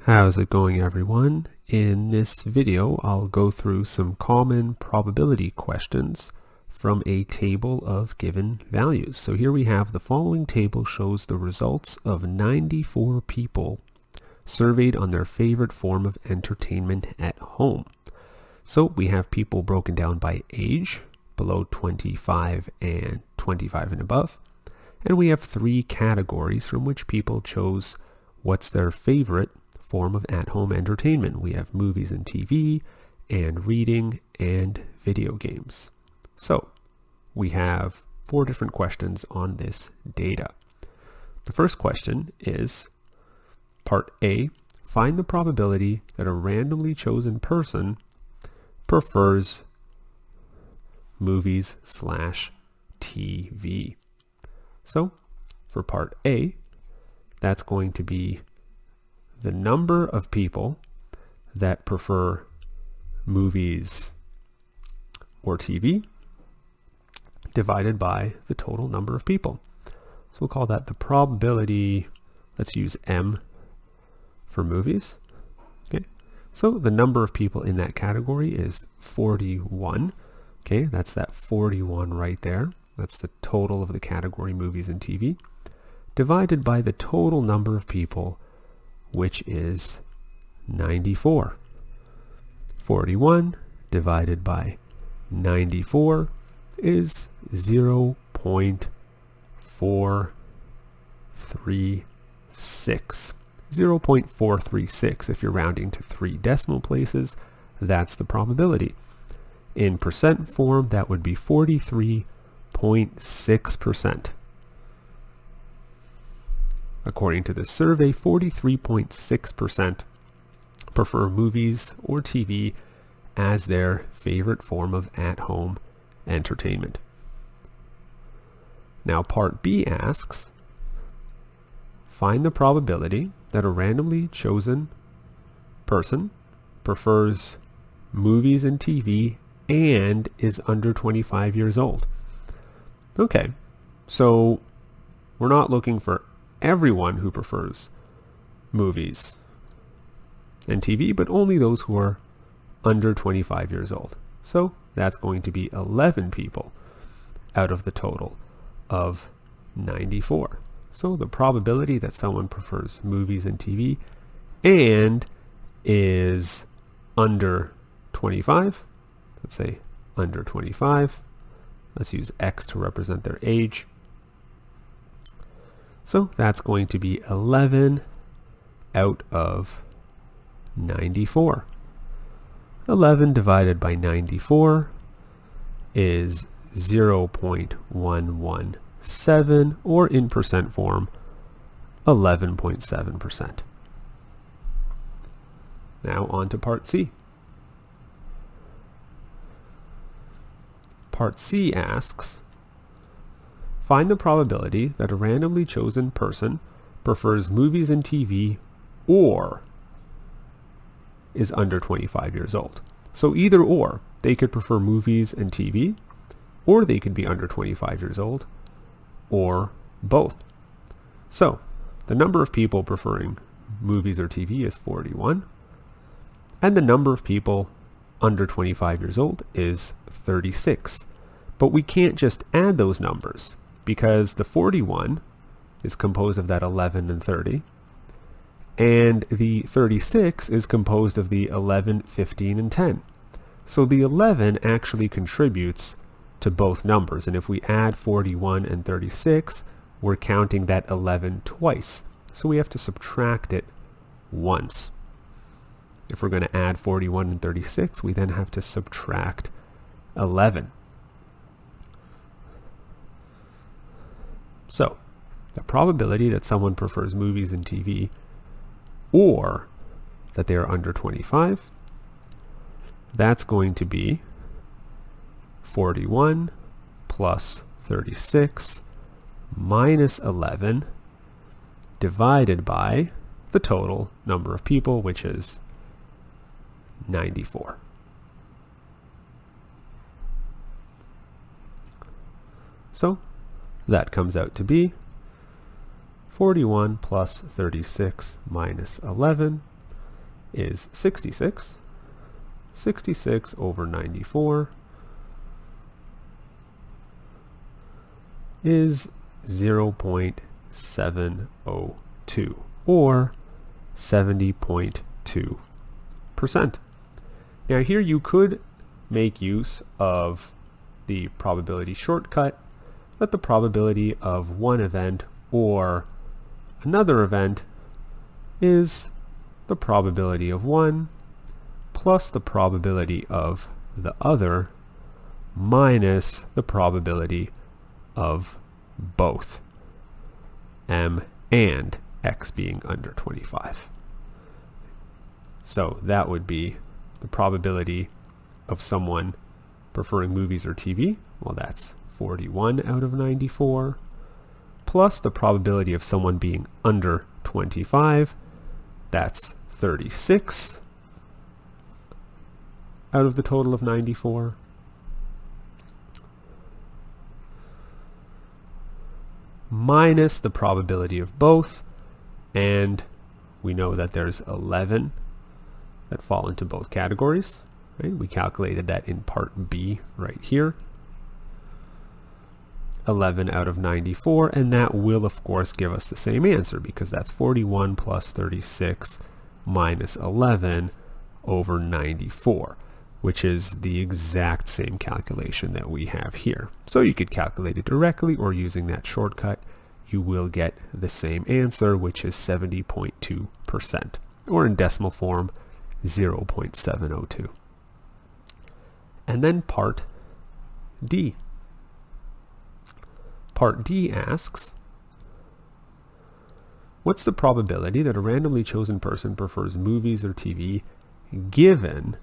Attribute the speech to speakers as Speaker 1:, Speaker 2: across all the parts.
Speaker 1: How's it going, everyone? In this video, I'll go through some common probability questions from a table of given values. So here we have the following table shows the results of 94 people surveyed on their favorite form of entertainment at home. So we have people broken down by age, below 25 and 25 and above. And we have three categories from which people chose what's their favorite form of at-home entertainment. We have movies and TV, and reading, and video games. So we have four different questions on this data. The first question is part A. Find the probability that a randomly chosen person prefers movies/TV. So for part A, that's going to be the number of people that prefer movies or TV divided by the total number of people. So we'll call that the probability. Let's use M for movies. Okay, so the number of people in that category is 41. Okay, that's that 41 right there. That's the total of the category movies and TV divided by the total number of people, which is 94. 41 divided by 94 is 0.436. 0.436 if you're rounding to 3 decimal places, that's the probability. In percent form, that would be 43.6%. According to the survey, 43.6% prefer movies or TV as their favorite form of at-home entertainment. Now, part B asks, find the probability that a randomly chosen person prefers movies and TV and is under 25 years old. Okay, so we're not looking for everyone who prefers movies and TV, but only those who are under 25 years old. So that's going to be 11 people out of the total of 94. So the probability that someone prefers movies and TV and is under 25, let's say under 25, let's use X to represent their age. So that's going to be 11 out of 94. 11 divided by 94 is 0.117, or in percent form, 11.7%. Now on to part C. Part C asks, find the probability that a randomly chosen person prefers movies and TV or is under 25 years old. So either or, they could prefer movies and TV, or they could be under 25 years old, or both. So the number of people preferring movies or TV is 41, and the number of people under 25 years old is 36. But we can't just add those numbers, because the 41 is composed of that 11 and 30, and the 36 is composed of the 11, 15, and 10. So the 11 actually contributes to both numbers, and if we add 41 and 36, we're counting that 11 twice. So we have to subtract it once. If we're going to add 41 and 36, we then have to subtract 11. So the probability that someone prefers movies and TV or that they are under 25, that's going to be 41 plus 36 minus 11 divided by the total number of people, which is 94. So that comes out to be 41 plus 36 minus 11, is 66. 66 over 94 is 0.702, or 70.2%. Now here you could make use of the probability shortcut, let the probability of one event or another event is the probability of one plus the probability of the other minus the probability of both, m and x being under 25. So that would be the probability of someone preferring movies or TV. Well, that's 41 out of 94, plus the probability of someone being under 25. That's 36 out of the total of 94. Minus the probability of both, and we know that there's 11 that fall into both categories. Right? We calculated that in part B right here. 11 out of 94, and that will of course give us the same answer, because that's 41 plus 36 minus 11 over 94, which is the exact same calculation that we have here. So you could calculate it directly, or using that shortcut, you will get the same answer, which is 70.2%, or in decimal form, 0.702. And then part D. Part D asks, what's the probability that a randomly chosen person prefers movies or TV given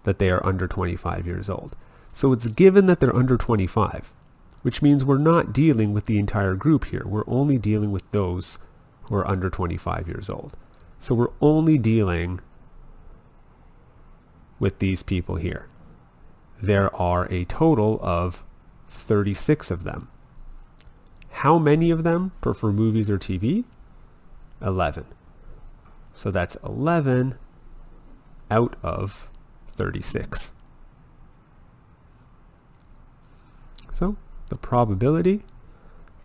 Speaker 1: that they are under 25 years old? So it's given that they're under 25, which means we're not dealing with the entire group here. We're only dealing with those who are under 25 years old. So we're only dealing with these people here. There are a total of 36 of them. How many of them prefer movies or TV? 11. So that's 11 out of 36. So the probability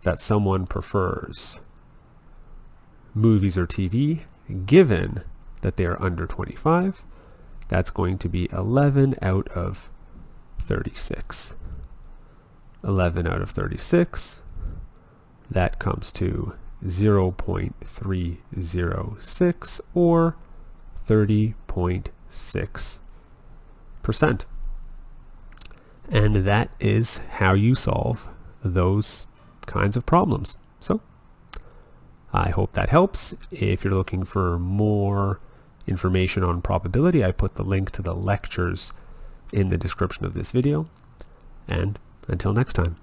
Speaker 1: that someone prefers movies or TV given that they are under 25, that's going to be 11 out of 36. 11 out of 36, that comes to 0.306, or 30.6%. And that is how you solve those kinds of problems. So I hope that helps. If you're looking for more information on probability, I put the link to the lectures in the description of this video. And until next time.